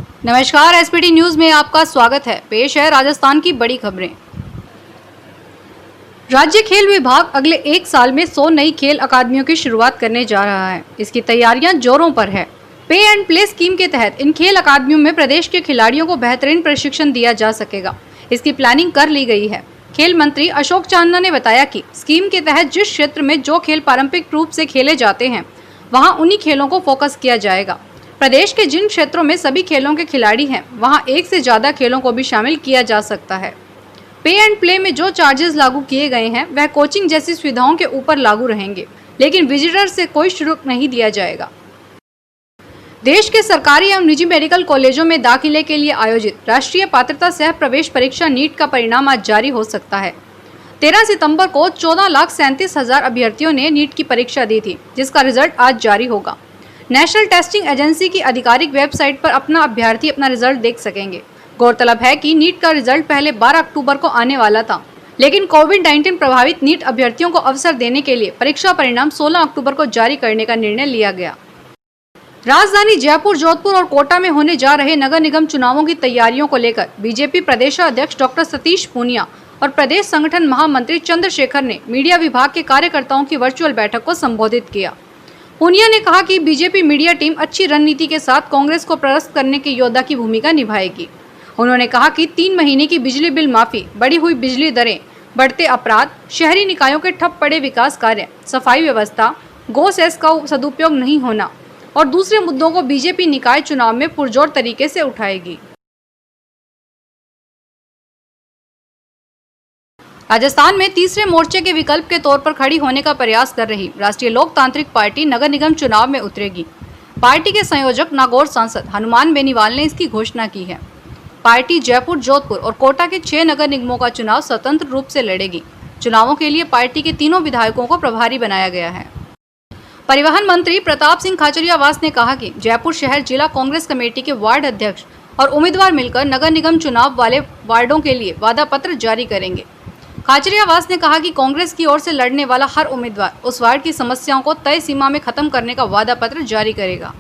नमस्कार, SPT news में आपका स्वागत है। पेश है राजस्थान की बड़ी खबरें। राज्य खेल विभाग अगले 1 साल में 100 नई खेल अकादमियों की शुरुआत करने जा रहा है। इसकी तैयारियां जोरों पर है। पे एंड प्ले स्कीम के तहत इन खेल अकादमियों में प्रदेश के खिलाड़ियों को बेहतरीन प्रशिक्षण दिया जा सकेगा। इसकी प्लानिंग कर ली गई है। खेल मंत्री अशोक चांदना ने बताया कि स्कीम के तहत जिस क्षेत्र में जो खेल पारंपरिक रूप से खेले जाते हैं, वहां उन्हीं खेलों को फोकस किया जाएगा। प्रदेश के जिन क्षेत्रों में सभी खेलों के खिलाड़ी हैं, वहां एक से ज्यादा खेलों को भी शामिल किया जा सकता है। पे एंड प्ले में जो चार्जेस लागू किए गए हैं, वह कोचिंग जैसी सुविधाओं के ऊपर लागू रहेंगे, लेकिन विजिटर से कोई शुल्क नहीं दिया जाएगा। देश के सरकारी एवं निजी मेडिकल कॉलेजों में दाखिले के लिए आयोजित राष्ट्रीय पात्रता सह प्रवेश परीक्षा नीट का परिणाम आज जारी हो सकता है। 13 सितंबर को 14,37,000 अभ्यर्थियों ने नीट की परीक्षा दी थी, जिसका रिजल्ट आज जारी होगा। नेशनल टेस्टिंग एजेंसी की आधिकारिक वेबसाइट पर अभ्यर्थी अपना रिजल्ट देख सकेंगे। गौरतलब है कि नीट का रिजल्ट पहले 12 अक्टूबर को आने वाला था, लेकिन कोविड-19 प्रभावित नीट अभ्यर्थियों को अवसर देने के लिए परीक्षा परिणाम 16 अक्टूबर को जारी करने का निर्णय लिया गया। राजधानी जयपुर, जोधपुर और कोटा में होने जा रहे नगर निगम चुनावों की तैयारियों को लेकर बीजेपी प्रदेशाध्यक्ष डॉक्टर सतीश पूनिया और प्रदेश संगठन महामंत्री चंद्रशेखर ने मीडिया विभाग के कार्यकर्ताओं की वर्चुअल बैठक को संबोधित किया। पूनिया ने कहा कि बीजेपी मीडिया टीम अच्छी रणनीति के साथ कांग्रेस को परास्त करने के योद्धा की भूमिका निभाएगी। उन्होंने कहा कि 3 महीने की बिजली बिल माफी, बढ़ी हुई बिजली दरें, बढ़ते अपराध, शहरी निकायों के ठप पड़े विकास कार्य, सफाई व्यवस्था, गो सेस का सदुपयोग नहीं होना और दूसरे मुद्दों को बीजेपी निकाय चुनाव में पुरजोर तरीके से उठाएगी। राजस्थान में तीसरे मोर्चे के विकल्प के तौर पर खड़ी होने का प्रयास कर रही राष्ट्रीय लोकतांत्रिक पार्टी नगर निगम चुनाव में उतरेगी। पार्टी के संयोजक नागौर सांसद हनुमान बेनीवाल ने इसकी घोषणा की है। पार्टी जयपुर, जोधपुर और कोटा के 6 नगर निगमों का चुनाव स्वतंत्र रूप से लड़ेगी। चुनावों के लिए पार्टी के तीनों विधायकों को प्रभारी बनाया गया है। परिवहन मंत्री प्रताप सिंह खाचरियावास ने कहा कि जयपुर शहर जिला कांग्रेस कमेटी के वार्ड अध्यक्ष और उम्मीदवार मिलकर नगर निगम चुनाव वाले वार्डों के लिए वादा पत्र जारी करेंगे। खाचरियावास ने कहा कि कांग्रेस की ओर से लड़ने वाला हर उम्मीदवार उस वार्ड की समस्याओं को तय सीमा में खत्म करने का वादा पत्र जारी करेगा।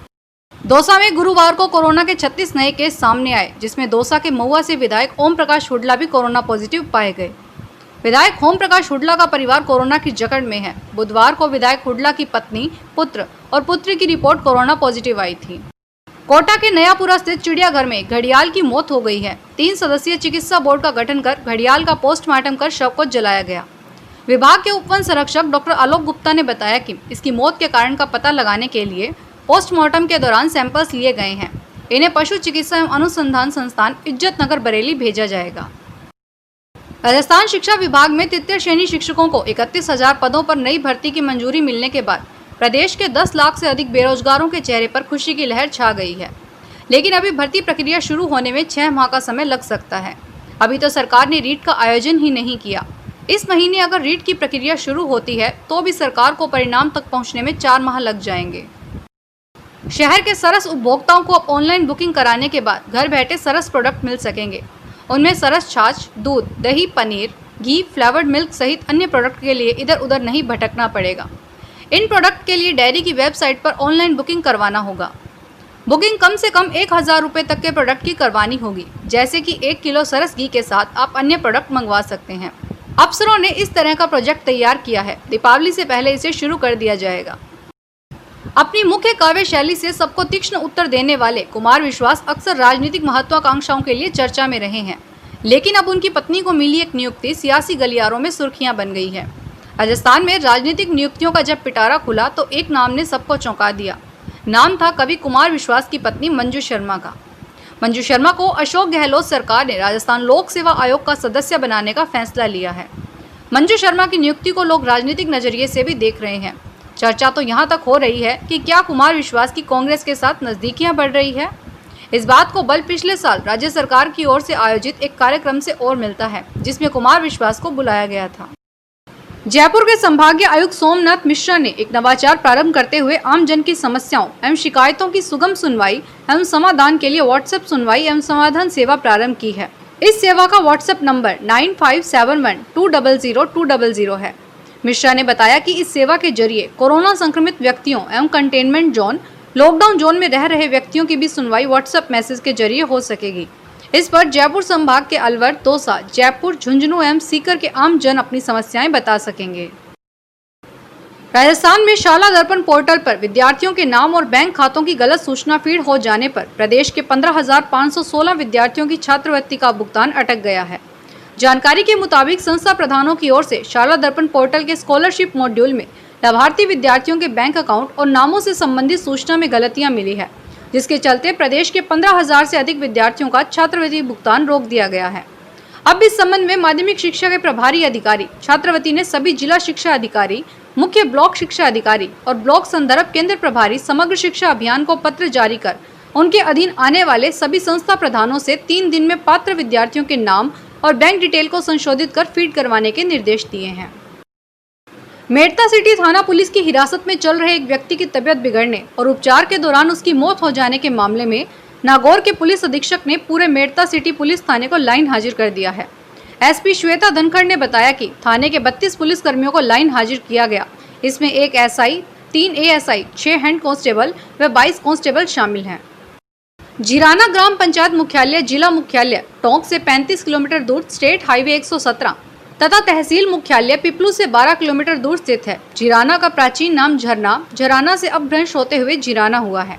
दौसा में गुरुवार को कोरोना के 36 नए केस सामने आए, जिसमें दौसा के महुआ से विधायक ओम प्रकाश हुड्डला भी कोरोना पॉजिटिव पाए गए। विधायक ओम प्रकाश हुड्डला का परिवार कोरोना की जकड़ में है। बुधवार को विधायक हुड्डला की पत्नी, पुत्र और पुत्री की रिपोर्ट कोरोना पॉजिटिव आई थी। कोटा के नयापुरा स्थित चिड़ियाघर में घड़ियाल की मौत हो गई है। 3 सदस्यीय चिकित्सा बोर्ड का गठन कर घड़ियाल का पोस्टमार्टम कर शव को जलाया गया। विभाग के उप वन संरक्षक डॉक्टर आलोक गुप्ता ने बताया कि इसकी मौत के कारण का पता लगाने के लिए पोस्टमार्टम के दौरान सैंपल्स लिए गए हैं। इन्हें पशु चिकित्सा एवं अनुसंधान संस्थान इज्जतनगर बरेली भेजा जाएगा। राजस्थान शिक्षा विभाग में तृतीय श्रेणी शिक्षकों को 31,000 पदों पर नई भर्ती की मंजूरी मिलने के बाद प्रदेश के 10 लाख से अधिक बेरोजगारों के चेहरे पर खुशी की लहर छा गई है। लेकिन अभी भर्ती प्रक्रिया शुरू होने में 6 माह का समय लग सकता है। अभी तो सरकार ने रीट का आयोजन ही नहीं किया। इस महीने अगर रीट की प्रक्रिया शुरू होती है तो भी सरकार को परिणाम तक पहुंचने में 4 माह लग जाएंगे। शहर के सरस उपभोक्ताओं को अब ऑनलाइन बुकिंग कराने के बाद घर बैठे सरस प्रोडक्ट मिल सकेंगे। उनमें सरस छाछ, दूध, दही, पनीर, घी, फ्लेवर्ड मिल्क सहित अन्य प्रोडक्ट के लिए इधर उधर नहीं भटकना पड़ेगा। इन प्रोडक्ट के लिए डेयरी की वेबसाइट पर ऑनलाइन बुकिंग करवाना होगा। बुकिंग कम से कम 1,000 रुपये तक के प्रोडक्ट की करवानी होगी, जैसे कि 1 किलो सरस घी के साथ आप अन्य प्रोडक्ट मंगवा सकते हैं। अफसरों ने इस तरह का प्रोजेक्ट तैयार किया है। दीपावली से पहले इसे शुरू कर दिया जाएगा। अपनी मुख्य काव्य शैली से सबको तीक्ष्ण उत्तर देने वाले कुमार विश्वास अक्सर राजनीतिक महत्वाकांक्षाओं के लिए चर्चा में रहे हैं, लेकिन अब उनकी पत्नी को मिली एक नियुक्ति सियासी गलियारों में सुर्खियां बन गई है। राजस्थान में राजनीतिक नियुक्तियों का जब पिटारा खुला तो एक नाम ने सबको चौंका दिया। नाम था कवि कुमार विश्वास की पत्नी मंजू शर्मा का। मंजू शर्मा को अशोक गहलोत सरकार ने राजस्थान लोक सेवा आयोग का सदस्य बनाने का फैसला लिया है। मंजू शर्मा की नियुक्ति को लोग राजनीतिक नजरिए से भी देख रहे हैं। चर्चा तो यहाँ तक हो रही है कि क्या कुमार विश्वास की कांग्रेस के साथ नजदीकियां बढ़ रही है। इस बात को बल पिछले साल राज्य सरकार की ओर से आयोजित एक कार्यक्रम से और मिलता है, जिसमें कुमार विश्वास को बुलाया गया था। जयपुर के संभागीय आयुक्त सोमनाथ मिश्रा ने एक नवाचार प्रारंभ करते हुए आम जन की समस्याओं एवं शिकायतों की सुगम सुनवाई एवं समाधान के लिए व्हाट्सएप सुनवाई एवं समाधान सेवा प्रारंभ की है। इस सेवा का व्हाट्सएप नंबर 9571200200 है। मिश्रा ने बताया कि इस सेवा के जरिए कोरोना संक्रमित व्यक्तियों एवं कंटेनमेंट जोन, लॉकडाउन जोन में रह रहे व्यक्तियों की भी सुनवाई व्हाट्सएप मैसेज के जरिए हो सकेगी। इस पर जयपुर संभाग के अलवर, दौसा, जयपुर, झुंझुनू एवं सीकर के आम जन अपनी समस्याएं बता सकेंगे। राजस्थान में शाला दर्पण पोर्टल पर विद्यार्थियों के नाम और बैंक खातों की गलत सूचना फीड हो जाने पर प्रदेश के 15,516 विद्यार्थियों की छात्रवृत्ति का भुगतान अटक गया है। जानकारी के मुताबिक संस्था प्रधानों की ओर से शाला दर्पण पोर्टल के स्कॉलरशिप मॉड्यूल में लाभार्थी विद्यार्थियों के बैंक अकाउंट और नामों से संबंधित सूचना में गलतियां मिली है, जिसके चलते प्रदेश के 15,000 से अधिक विद्यार्थियों का छात्रवृत्ति भुगतान रोक दिया गया है। अब इस संबंध में माध्यमिक शिक्षा के प्रभारी अधिकारी छात्रवृत्ति ने सभी जिला शिक्षा अधिकारी, मुख्य ब्लॉक शिक्षा अधिकारी और ब्लॉक संदर्भ केंद्र प्रभारी समग्र शिक्षा अभियान को पत्र जारी कर उनके अधीन आने वाले सभी संस्था प्रधानों से 3 दिन में पात्र विद्यार्थियों के नाम और बैंक डिटेल को संशोधित कर फीड करवाने के निर्देश दिए हैं। मेड़ता सिटी थाना पुलिस की हिरासत में चल रहे एक व्यक्ति की तबीयत बिगड़ने और उपचार के दौरान उसकी मौत हो जाने के मामले में नागौर के पुलिस अधीक्षक ने पूरे मेड़ता सिटी पुलिस थाने को लाइन हाजिर कर दिया है। एसपी श्वेता धनखड़ ने बताया कि थाने के 32 पुलिस कर्मियों को लाइन हाजिर किया गया। इसमें 1 एसआई, 3 एएसआई, 6 हैंड कांस्टेबल व 22 कांस्टेबल शामिल हैं। जिराना ग्राम पंचायत मुख्यालय जिला मुख्यालय टोंक से 35 किलोमीटर दूर स्टेट हाईवे 117 तथा तहसील मुख्यालय पिपलू से 12 किलोमीटर दूर स्थित है। जिराना का प्राचीन नाम झराना से अपभ्रंश होते हुए जिराना हुआ है।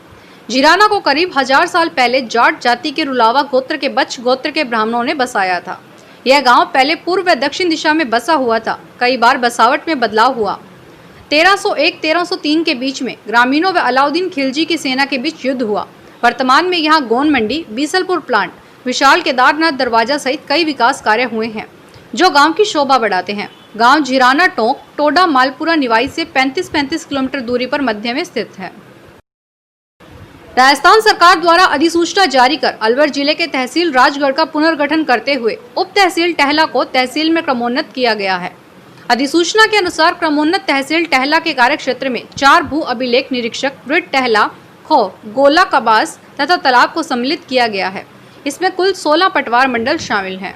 जिराना को करीब 1000 साल पहले जाट जाति के रुलावा गोत्र के बच्च गोत्र के ब्राह्मणों ने बसाया था। यह गांव पहले पूर्व व दक्षिण दिशा में बसा हुआ था। कई बार बसावट में बदलाव हुआ। 1301-1303 के बीच में ग्रामीणों व अलाउद्दीन खिलजी की सेना के बीच युद्ध हुआ। वर्तमान में यहाँ गोन मंडी, बीसलपुर प्लांट, विशाल केदारनाथ दरवाजा सहित कई विकास कार्य हुए हैं जो गांव की शोभा बढ़ाते हैं। गांव जिराना टोंक टोडा मालपुरा निवाई से 35 किलोमीटर दूरी पर मध्य में स्थित है। राजस्थान सरकार द्वारा अधिसूचना जारी कर अलवर जिले के तहसील राजगढ़ का पुनर्गठन करते हुए उप तहसील टहला को तहसील में क्रमोन्नत किया गया है। अधिसूचना के अनुसार क्रमोन्नत तहसील टहला के कार्य क्षेत्र में 4 भू अभिलेख निरीक्षक, वृत्त टहला, खो, गोला कबास तथा तालाब को सम्मिलित किया गया है। इसमें कुल 16 पटवार मंडल शामिल हैं।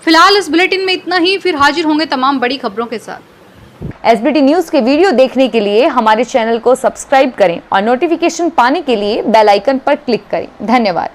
फिलहाल इस बुलेटिन में इतना ही, फिर हाजिर होंगे तमाम बड़ी खबरों के साथ। एसबीटी न्यूज के वीडियो देखने के लिए हमारे चैनल को सब्सक्राइब करें और नोटिफिकेशन पाने के लिए बेल आइकन पर क्लिक करें। धन्यवाद।